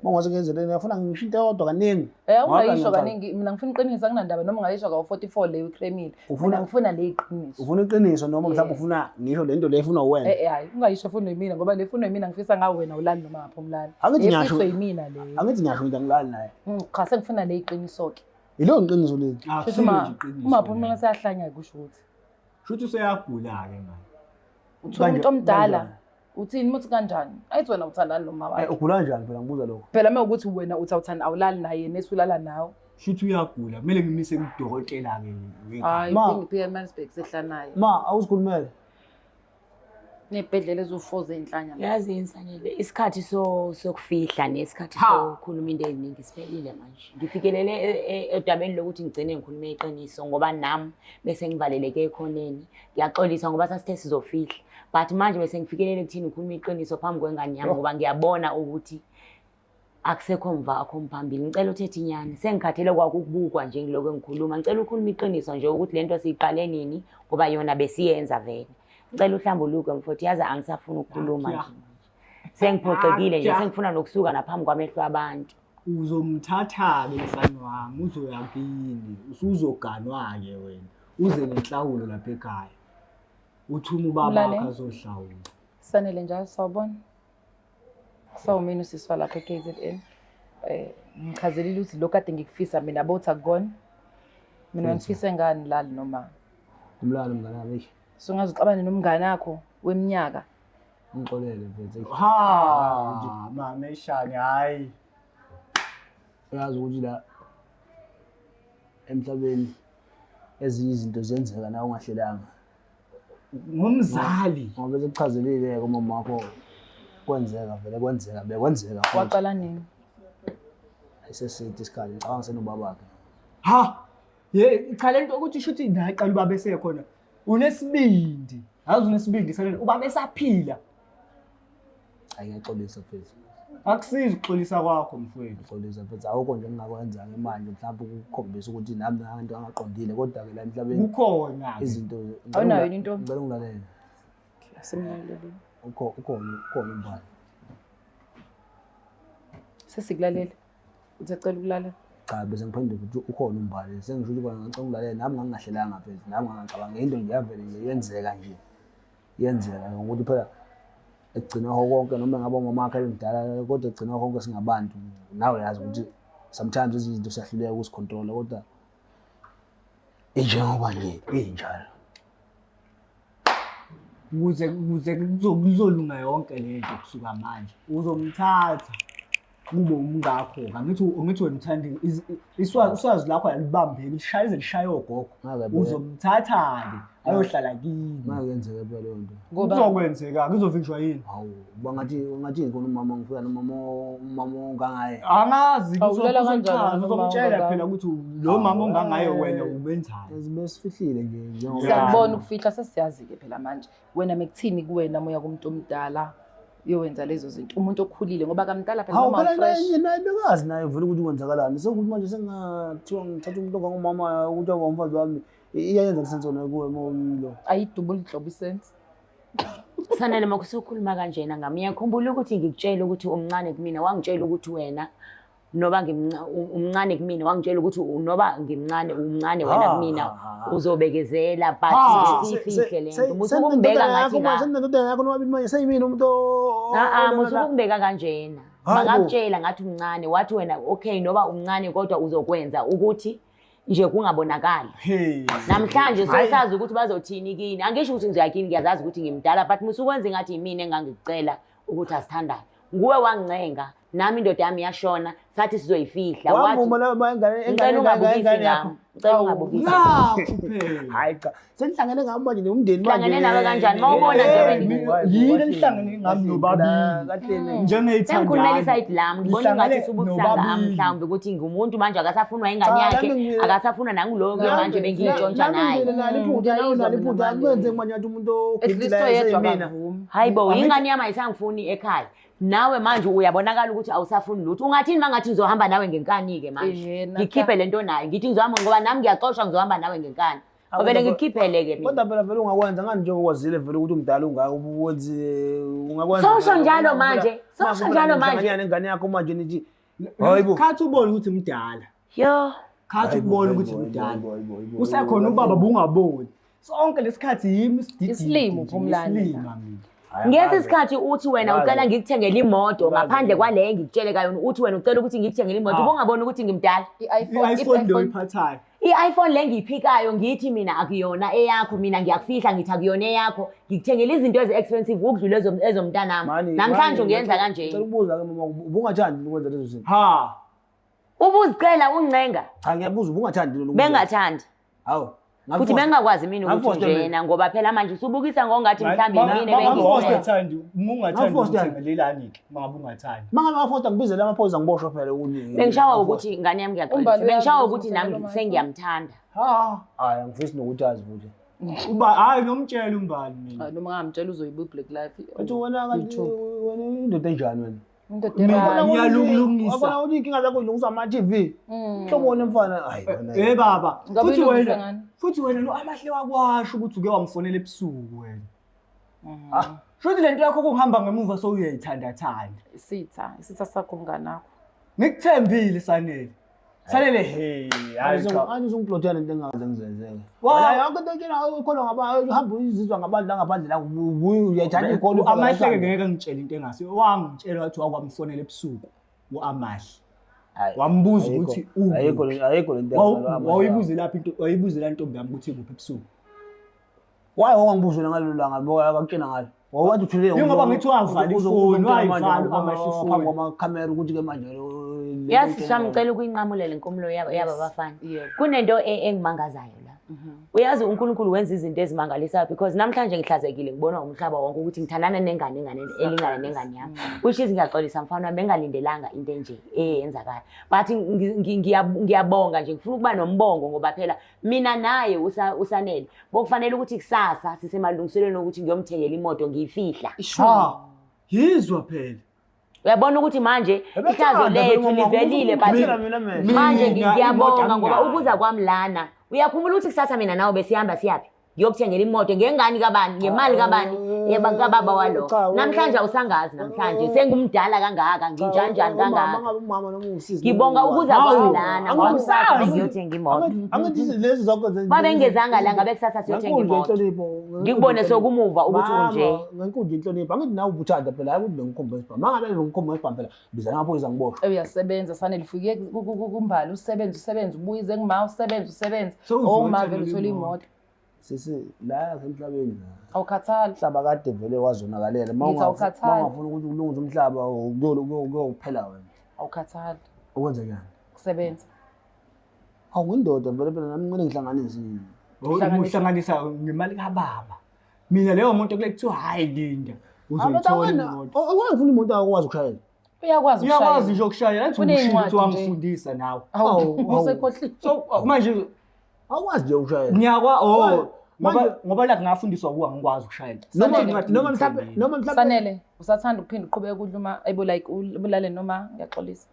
mongwaze KZN yafuna ngisho into eyodwa kaningi. Ungayisho kaningi mina ngifuna iqiniso akunandaba noma ungayisho ka 44 le ukremile. Ufuna le iqiniso. Ufuna iqiniso noma mhlawumbe ufuna ngisho lento le efuna uwena. Hayi ungayisho ufuna yimina ngoba le efuna yimina ngifisa ngawe wena ulali noma aphumlana. Angithi ngiyasho ngifisa yimina le. Angithi ngiyasho into angilali naye. Cha sengifuna le iqiniso ke. Yileyo iqiniso leli. Uma aphumlana sayahlanya kusho ukuthi. Shuthi useyagula ke manje. Umuntu omdala uthini muthi kanjani ayithi wena uthandana noma wakhe ugula kanjani phela ngibuza lokho phela uma ukuthi wena uthawuthanda awulali naye nesulala nawe shuthi uyagula kumele ngimise kudokotela ke hayi ngiphika eMansburg sehlanayo awusikhulumele nebhedlela ezo4 zenhlanya yazi insanyele isikhathi sokufihla nesikhathi sokukhuluma into eziningi siphelile manje ngifikelele edabeni lokuthi ngigcine ngikhuluma iqiniso ngoba nami bese ngivaleleke ekhoneni ngiyaxolisa ngoba sasithe sizofihla but manje bese ngifikelele kuthini ukhuluma iqiniso phambi kwengane yami ngoba ngiyabona ukuthi akusekho mvakho mphambili ngicela uthethe inyani sengikhathele kwakubukwa nje ngiloko ngikhuluma ngicela ukhuluma iqiniso nje ukuthi lento siyiqale nini ngoba yona besiyenza vele ngicela uhlambuluke mfowethu yazi angisafuna ukukhuluma nje sengiphoxekile nje sengifuna nokusuka naphambi kwamehlo abantu uzomthatha ke mfana wami uzoya kini usuzoganwa ke wena uze nenhlawulo lapha ekhaya uthuma ubaba wakhe azohlawula sanele njalo sawubona sawumina usiswa lapha eKZN ngichazelile ukuthi lo kade ngikufisa mina bothi akukona mina ngifisa ngani lali noma umlalo mngane wami so ngazoxabana nomngane wakho weminyaka ngixolele mfethu mama eshani hayi uyazi ukuthi la emhlabeni ezinye izinto zenzeka nawe ungahlelanga ngumzali ngoba sekuchazelile kumama wakho kwenzeka vele kwenzeka bekwenzeka waqala nini ayisesithi isikhathi ngicabanga senobaba wakhe cha lento ukuthi shuthi naye qala ubaba esekhona unesibindi yazi unesibindi fanele ubaba esaphila ayixolisa mfethu akusizi ukuxolisa kwakho mfowethu uxolisa mfethu awukho nje engingakwenza ngemali mhlawumbe ukukhombisa ukuthi nami into angaqondile kodwa ke la emhlabeni kukhona izinto awunayo into ngicela ungilalele asemlaleli ukhona umbali sesikulalele uzacela ukulalela cha bese ngiphendule ukuthi ukhona umbali sengisho ukuthi kona ngicela ukulalela nami ngangahlelanga mfethu nami ngangicabanga into nje yavele nje yenzeka ngokuthi phela egcina konke noma ngabe umama wakhe emdala kodwa egcina konke singabantu nawe yazi ukuthi sometimes izinto siyahluleka ukuzicontrol kodwa njengoba nje injalo ukuze kuzolunga yonke lento kusuka manje uzomthatha kube umngakho ngithi wena uthanda iswazi lakho alibambeki lishaye lishaye ogogo uzomthatha ke ayohlala kini ngakenzeka phela leyo nto kuzokwenzeka kuzovinjwa yini hawu bangathi ngikho umama ngifika umama ongangaye angazi uzomtshela phela ukuthi lo mama ongangaye wena ubenzani besifihlile nje njengoba siyabona ukufihla sesiyazi ke phela manje wena mekuthini kuwena moya kumuntu omdala yowenza lezo zinto umuntu okhulile ngoba kamdala phela noma fresh naye bekazi naye vele ukuthi kwenzakalani sekuthi manje sengathiwa ngithatha umuntu ongangumama ukuthi abomfazi wami iyayenza kusenzona kuwe moyilo ayidubula ihlobo isense Sanele makusukhuluma kanjena ngami ngiyakhumbula ukuthi ngikutshela ukuthi umncane kumina wangitshela ukuthi wena noba umncane kumina wangitshela ukuthi noba ngimncane umncane wena kumina uzobekezela but sifihle lento musukungibeka ngathi ndoda yakho nobabili manje seyimini umuntu musukungibeka kanjena bangakutshela ngathi umncane wathi wena okay noba umncane kodwa uzokwenza ukuthi nje kungabonakali namhlanje sosazi ukuthi bazothini kini angisho ukuthi ngizayakini ngiyazazi ukuthi ngimdala but musukwenza ngathi yimini engangicela ukuthi asithandane nguwe wangincenga nami indoda yami yashona sathi sizoyifihla wathi ngicela ungabukisi hayi cha senihlangene ngami manje nomndeni hlangene nawe kanjani mawubona nje yini nihlangene ngami nobabili ngikhulumela isayidi lami ngibona ngathi subukisanga mhlawumbe ukuthi ngumuntu manje akasafunwa ingane yakhe akasafunwa nanguloke manje bengiyintshontsha naye naliphutha kwenze manje athi umuntu ogcina mina hayibo ingane yami ayisangifuni ekhaya nawe manje uyabonakala ukuthi awusafuni lutho ungathini mangathi ngizohamba nawe ngenkani ke manje ngikhiphe lento nayo ngithi ngizohamba ngoba nami ngiyaxoshwa ngizohamba nawe ngenkani obele ngikhiphele ke mina kodwa phela vele ungakwenza ngani nje okwazile vele ukuthi umdala ungaka uwenze ungakwenza sosho njalo manje ingane yakho manje nithi hayibo khathi ubone ukuthi mdala yo khathi ubone ukuthi mdala usakhona ubaba bungaboni sonke lesikhathi yimi isilimo phumlani ngezi isikhathi uthi wena ucela ngikuthengele imoto ngaphandle kwale ngikutshele kayona uthi wena ucela ukuthi ngikuthengele imoto ubongabona ukuthi ngimdala i-iPhone lo iphathayo i-iPhone le ngiyiphikayo ngithi mina akuyona eyakho mina ngiyakufihla ngithi akuyona eyakho ngikuthengele izinto ezi-expensive ukudlula ezomntanami namhlanje ungenza kanjeni ngicela ukubuza ke mama ubungathandi ukwenza lezo zinto ubuzicela uncenga cha ngiyabuza ubungathandi bengathandi hawu futhi bengakwazi mina ukuthi njena ngoba phela manje usubukisa ngongathi mhlambe yini bengathandi ungathandi ukuthengelelani ke mangabe ungathandi mangabe afosta ngibizele amaphoyisa ngiboshwe phela ukunye bengishawa ukuthi ingane yami ngiyaxolisa bengishawa ukuthi nami sengiyamthanda hayi angifisi nokuthi azi futhi uba hayi nomtshela umbali mina noma ngamtshela uzoyiba Black Life ethi wena kanti wena indoda enjani wena ngiyalungisa wabona ukuthi inkinga zakho ilungisa ama-TV hlobona mfana hayi wena baba futhi wena lo amahle wakwasho ukuthi uke wamfonela ebusuku wena shothi lento yakho kuhamba ngemuva so uyayithanda isitha sakho mnganakho ngikuthembile sanele hey hayi uzongiplothela into engaze ngizenzeke hayi yonke into entshela ukhona ngaba uhamba uzizwa ngabantu langaphandle la uyayithanda ikolo amahleke ngeke ngitshela into engasi wangitshela wathi wakwamfonela ebusuku uAmahle wambuza ukuthi ayikho lento wayibuze lapha into wayibuzela intombi yami ukuthi ikuphi ebusuku wangibuzela ngalolu langa ngoba akakutshela ngalo wathi uthule ngoba ngithi wavala ifoni wayivala uAmahle ifoni kwamakhamera ukuthi ke manje yazi samcela ukuyinqamulela inkomulo yaba bafana kunento engimangazayo la uyazi uNkulunkulu wenza izinto ezimangalisayo because namhlanje ngihlazekile ngibona umhlaba wonke ukuthi ngithandana nengane elingana nengane yami which is ngiyaxolisa mfana bengalindelanga into enje eyenzakala but ngiyabonga nje ngifuna ukuba nombongo ngoba phela mina naye usanele bokufanele ukuthi kusasa sisemalungiselweni ukuthi ngiyomthengela imoto ngiyifihla yizwa phela uyabona ukuthi manje ihlazo lethu livelile but manje ngiyabonga ngoba ukuza kwami lana uyakhumbula ukuthi kusasa mina nawe besihamba siyapi ngiyokuthengela imoto ngengani kabani ngemali kabani kababa walo namhlanje awusangazi namhlanje sengumdala kangaka nginjanjani kangaka ngibonga ukuza kwami lana ngoba kusasa ngiyothenga imoto angithi lezi zonke babengezanga la ngabe kusasa siyothenga imoto ngikubone sokumuva ukuthi unje ngenkundla inhlonipho angithi nawe ubuthanda phela hayi ukuthi bengikhomba isibhamu mangabe bengikhomba isibhamu phela biza amaphoyisa ngiboshwe uyasebenza sanele ufike kumbali usebenza ubuyize ngima usebenza omavele uthola imoto sisi la emhlabeni awukhathali umhlaba kade vele wazonakalela mawungafuna ukuthi ulungise umhlaba kuyokuphela wena awukhathali ukwenza njani kusebenza awuyindoda vele phela nami ngene ngihlanganise uhlanganisa ngemali kababa mina leyo muntu kule kuthiwa hayi linda uzoyithola imoto awangifuna imoto akwazi ukushayela uyakwazi nje ukushayela athi ushilo ukuthi wangifundisa nawe usekhohlile so manje akwazi nje ukushayela ngiyakwa ngoba la ngafundiswa kuwa ngikwazi ukushayela noma mhlawumbe sanele usathanda ukuphinda uqhubeka ukudla uma like ubulale noma ngiyaxolisa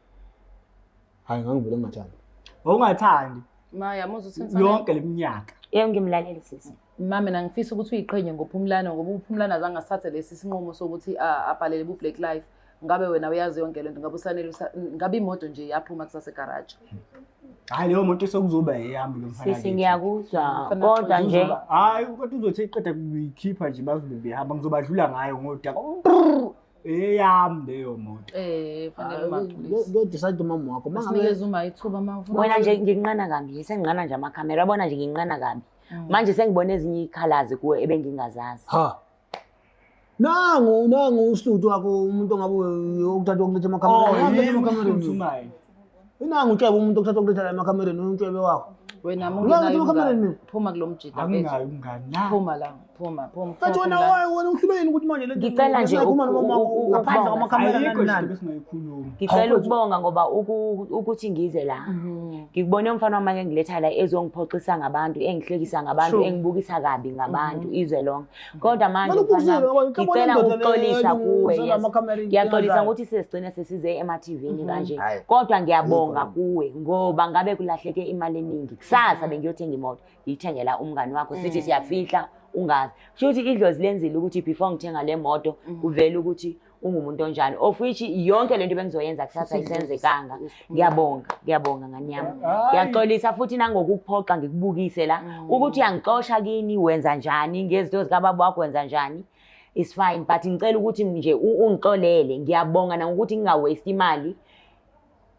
hayi ngangivule ngingathandi ungathandi maya muzu uthini yonke leminyaka ngimlaleli sisi. Mama mina ngifisa ukuthi uyiqhenye ngoPhumlane ngoba uPhumlane azange asithathe lesi sinqumo sokuthi abhalele Black Life. Ngabe wena uyazi yonke lento ngabe usanele ngabe imoto nje yaphuma kusase garage. Hayi leyo moto sokuzoba eyami lo mfana. Sisi ngiyakuzwa kodwa nje hayi kodwa uzothi iqeda kuyikhipha nje bazobe behamba ngizobadlula ngayo ngodaka. Eyami leyo moto. Fanele umaxolise. Lo decide mama wakho Mangabe uma ithuba mawufuna. wena nje nginqana kabi senginqana nje amakhamera yabona nje nginqana kabi. Manje sengibona ezinye ikhalazi kuwe ebengingazazi. Ha. Nangu usludu wakho umuntu ongabe ukuthatha ukuletha amakhamera. Nangu utshebe umuntu okuthatha ukuletha amakhamera nontshebe wakho. Wena mungenayo phuma kulomjida Angayi umngani la. phuma la phuma. Kanti wena uhlulwe yini ukuthi manje lento Ngicela nje ngaphandle kwamakhamera nani? besingayikhuluma. ngicela ukubonga ngoba ukuthi ngize la. Ngikubone umfana wami engiletha la ezongiphoxisa ngabantu, engihlekisa ngabantu, engibukisa kabi ngabantu izwe lonke. Kodwa manje ngicela ukuxolisa kuwe. Ngiyaxolisa ukuthi sesigcina sesize ema-TV kanje. Kodwa ngiyabonga kuwe ngoba ngabe kulahleke imali eningi. Kusasa bengiyothenga imoto, ngiyithengela umngani wakho sithi siyafihla ungazi. Futhi idlozi lenzile ukuthi before ngithenga le moto uvela ukuthi ungumuntu onjani. Of which yonke lento bengizoyenza kusasa isenzekanga. Ngiyabonga nganyama. Ngiyaxolisa futhi nangokukuphoxa ngikubukise la ukuthi uyangixosha kini wenza njani ngezinto zikababa wakho wenza njani. It's fine but ngicela ukuthi nje ungixolele. Ngiyabonga nangokuthi ngingawaste imali.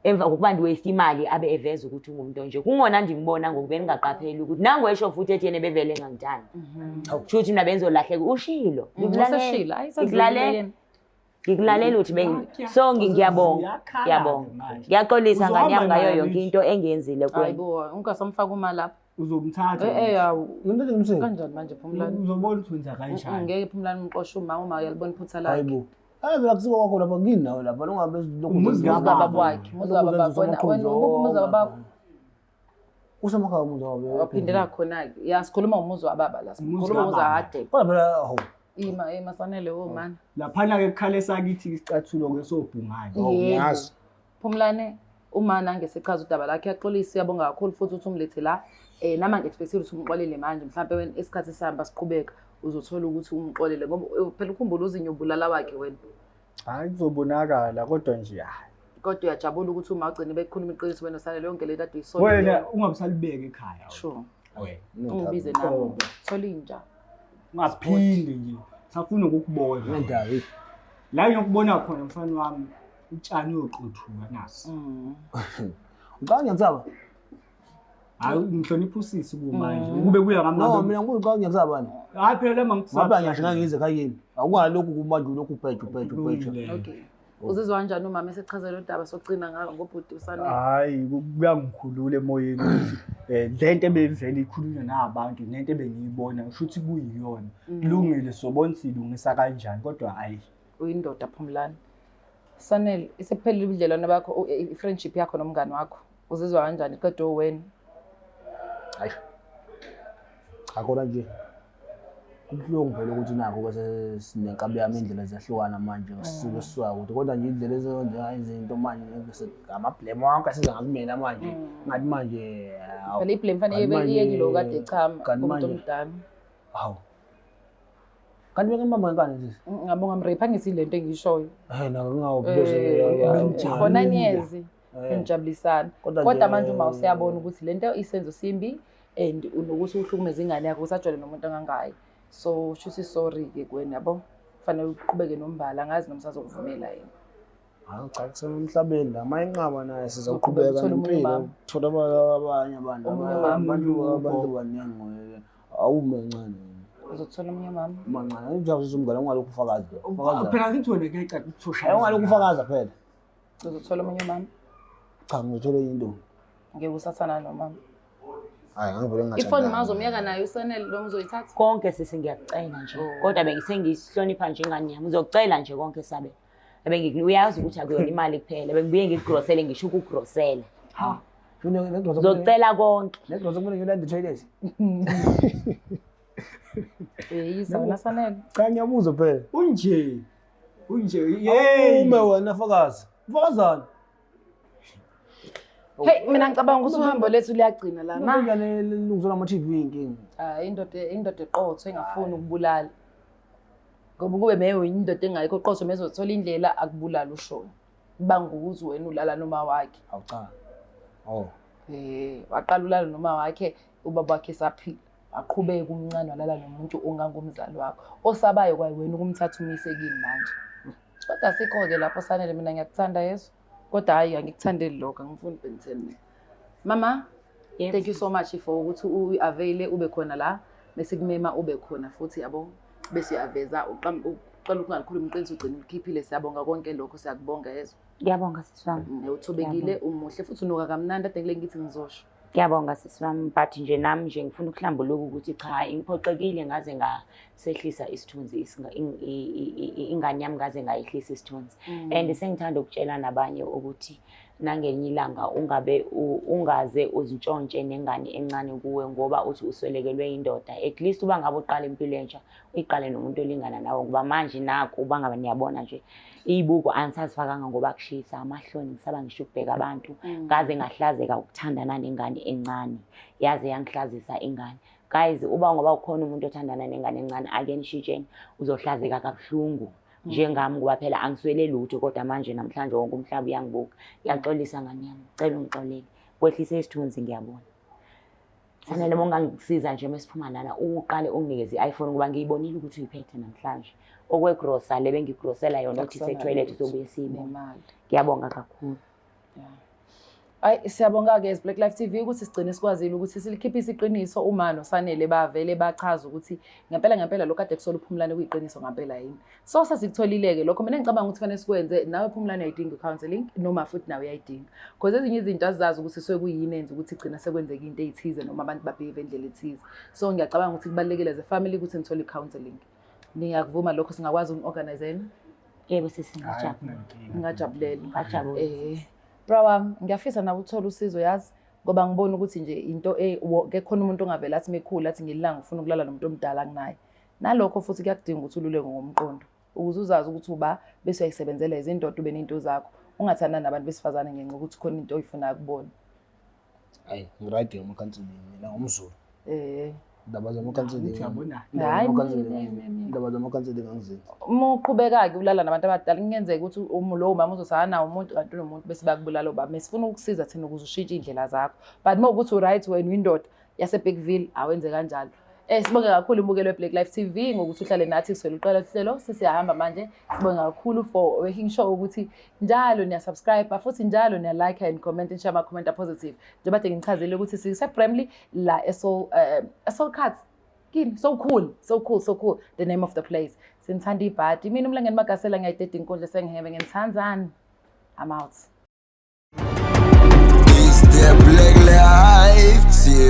Emva kokuba ndiwaste imali abe eveza ukuthi ungumuntu onje. Kungona nje ngibona ngokube ngingaqapheli ukuthi nangoyesho futhi ethi yena bevele ngangithanda. Futhi mina benzolahleka ushilo. Ngikulalela uthi so ngiyabonga. Ngiyaxolisa nganyama ngayo yonke into engiyenzile kuwena. Hayibo ungasamfaka imali lapha. Uzomthatha. Ngento ngimseni. Kanjani manje Phumlane? Uzobona ukuthi wenza kanjani. Ngeke Phumlane umqoshe uma uyalibona iphutha lakhe. Hayibo. Phela kusuka kwakho lapha ngini nawe lapha ungabe Umuzi baba wakhe. Umuzi baba usemakhaya umuzi wabe. Waphindela khona ke. Yasikhuluma umuzi wababa la. Sikhuluma umuzi wakade. Kodwa phela ho. Masanele man. Laphana ke kukhale sakithi isicathulo ke sobhungane. Ngiyazi. Phumlane uma nangesechaza udaba lakhe yaxolisa yabonga kakhulu futhi uthi umlethe la nama ngi-expectile ukuthi umxolele manje mhlawumbe wena isikhathi sihamba siqhubeka uzothola ukuthi umxolele ngoba phela ukhumbula uzinyubulala wakhe wena. Hayi kuzobonakala kodwa nje hayi. Kodwa uyajabula ukuthi uma ugcine bekhuluma iqiniso wena Sanele yonke lento ade isolo. Wena ungabisalibeke ekhaya. Sure. Wena. Ungibize nawo. Thola inja. Ungaphinde nje. Safuna ukukubona. Ngendaba. La ngiyokubona khona mfana wami utshani oqothuka nasi. Uqala ngiyakusaba. Hayi ngihlonipha usisi kumanje. Kube kuya ngamanje. No mina ngiqala ngiyakusaba bani. Hayi phela mangisaba. Ngapha ngiyashaka ngize ekhayeni. Akungalokhu kumanje lokhu ubheju. Okay. Uzizwa kanjani umama esechazela udaba socina ngalo ngobhuti Sanele? Hayi kuyangikhulula emoyeni ukuthi lento ebevele ikhulunywa nabantu nento ebengiyibona ngisho ukuthi kuyiyona. Kulungile sobona silungisa kanjani kodwa hayi uyindoda Phumlane. Sanele isephelile ubudlelwane bakho i-friendship yakho nomngani wakho. Uzizwa kanjani qedwe wena? Hayi. Akona nje. Kubuhlungu phela ukuthi nako bese sinenkabi yami indlela zehlukana manje ngisisuke sisuka ukuthi kodwa nje indlela ezonje izinto manje ama-blame wonke asiza ngakumina manje ngathi manje phela i-blame fanele iyekilo kade echama umuntu omdala. Hawu. Kanti bengimama ngekani sisi? Ngabonga mrepha ngisilento engishoyo. Nako ngawubuzela. For 9 years enjabulisana. Kodwa manje uma usiyabona ukuthi lento isenzo simbi and unokuthi uhlukumeza ingane yakho usajwayele nomuntu angangayi. So shuthi sorry ke kuwena yabo. Kufanele uqhubeke nombala ngazi noma sazokuvumela yena. Hayi cha kusemhlabeni la mayinqaba naye sizoqhubeka nempilo. Thola abanye abantu baningi awume ncane. Uzothola omunye mama. Mancane njengoba umngane ungalokhu ufakaza. Phela ngithi wena ke icala ukuthosha. Ungalokhu ufakaza phela. Uzothola omunye mama. Cha ngizothola into. Ngeke usathana nomama. Hayi ngivele ngathi. Ifoni mazomyeka nayo uSanele lo uzoyithatha. Konke sesingiyacela nje. Kodwa bengisengisihlonipha njengani yami. Uzocela nje konke sabe. Uyazi ukuthi akuyona imali kuphela. Bengibuye ngikugrosele ngisho ukugrosela. Ha. Uzocela konke. Negrosa kumele ngilande toilet. Yizona Sanele. Cha ngiyabuza phela. Unje yey ume wena fakazi. Ufakazana. Hey mina ngicabanga ukuthi uhambo lethu liyagcina la na. Manje lelungiselwa ama-TV inkinga. Indoda eqotho engafuni ukubulala. Ngoba kube meyo indoda engayikho eqotho mezothola indlela akubulala ushona. Kubanga ukuthi wena ulala noma wakhe. Awucha. Oh. Waqala ulala noma wakhe ubaba wakhe saphila. Aqhubeke umncane walala nomuntu ongangumzali wakho. Osabayo kwaye wena ukumthatha umise kini manje. Kodwa sikho-ke lapho sanele mina ngiyakuthanda Yesu. Kodwa hayi angikuthandeli lokho angifuni benzeni. Mama, thank you so much for ukuthi uavaile ube khona la bese kumema ube khona futhi yabo bese uyaveza uqala ukungalikhuluma iqiniso ugcina ukhiphile siyabonga konke lokho siyakubonga Yesu. Ngiyabonga sisi wami. Uthobekile umuhle futhi unuka kamnandi ade ngile ngithi ngizosho. Ngiyabonga sisi wami but nje nami nje ngifuna ukuhlambuluka ukuthi cha ingiphoxekile ngaze ngasehlisa isithunzi ingane yami ngaze ngayihlisa isithunzi and sengithanda ukutshela nabanye ukuthi nangenye ilanga ungaze uzintshontshe nengane encane kuwe ngoba uthi uswelekelwe indoda at least uba ngabe uqala impilo entsha uyiqale nomuntu olingana nawe ngoba manje naku uba ngabe niyabona nje ibuko angisazifakanga ngoba kushisa amahloni ngisaba ngisho ukubheka abantu ngaze ngahlazeka ukuthandana nengane encane yaze yangihlazisa ingane guys uba ngoba ukhona umuntu othandana nengane encane ake nishitsheni uzohlazeka kabuhlungu njengami ngoba phela angiswele lutho kodwa manje namhlanje wonke umhlaba uyangibuka ngiyaxolisa ngani yami cela ungixolele kwehlise isithunzi ngiyabona sanele mongangisiza nje mesiphuma lana uqale unginikeze iPhone ngoba ngiyibonile ukuthi uyiphethe namhlanje okwegrosa lebe ngigrosela yona ukuthi se-toilet sobuye siyibona ngiyabonga kakhulu. Ay siyabonga-ke as Black Life TV ukuthi sigcine sikwazile ukuthi silikhiphise iqiniso uma nosanele bavele bachaza ukuthi ngempela lokho kade kusola uPhumlane kuyiqiniso ngempela yini. So sasikutholile-ke lokho mina ngicabanga ukuthi fanele sikwenze nawe Phumlane uyayidinga i-counselling noma futhi nawe uyayidinga. Because ezinye izinto azizazi ukuthi suke kuyini enza ukuthi igcina sekwenzeka into ezithize noma abantu babheke indlela ethize. So ngiyacabanga ukuthi kubalekile as a family ukuthi nithole i-counselling. Ngiyakuvuma lokho singakwazi uku-organize. Yebo sisi ngajabulele. Bro ngiyafisa nawe uthola usizo yazi ngoba ngibona ukuthi nje into kekhona umuntu ongavela athi mekhulu athi ngilanga ufuna ukulala nomuntu omdala kunaye. Nalokho futhi kuyakudinga ukuthi ululeke ngomqondo ukuze uzazi ukuthi uba bese uyayisebenzela izindoda ube nento zakho ungathandana nabantu besifazane ngenxa ukuthi khona into oyifunayo kubona. Hayi ngirayide ngomkhanseli mina ngomzulu. Indaba zamakhanseli hayi indaba zamakhanseli ngangizini. Uma uqhubeka-ke ulala nabantu abadala kungenzeka ukuthi lowo mama uzosana nawo umuntu kanti unomuntu bese bakubulala obaba mesifuna ukusiza thina ukuze ushintshe indlela zakho but uma ukuthi uright wena uyindoda yase-Bergville awenze kanjalo. Sibonge kakhulu imbukelo we-Black Life TV ngokuthi uhlale nathi kuswele uqala uhlelo sesiyahamba manje. Sibonge kakhulu for making sure ukuthi njalo niya-subscribe futhi njalo niya-like and comment and share ama-comment positive. Njengoba kade ngichazile ukuthi sise-Bramley la Soul Cuts. Kini so cool the name of the place. Sinithanda ibhadi mina uMlangeni Magasela ngiyayideda inkundla sengihebe ngenithandzani. I'm out. It's the Black Life TV.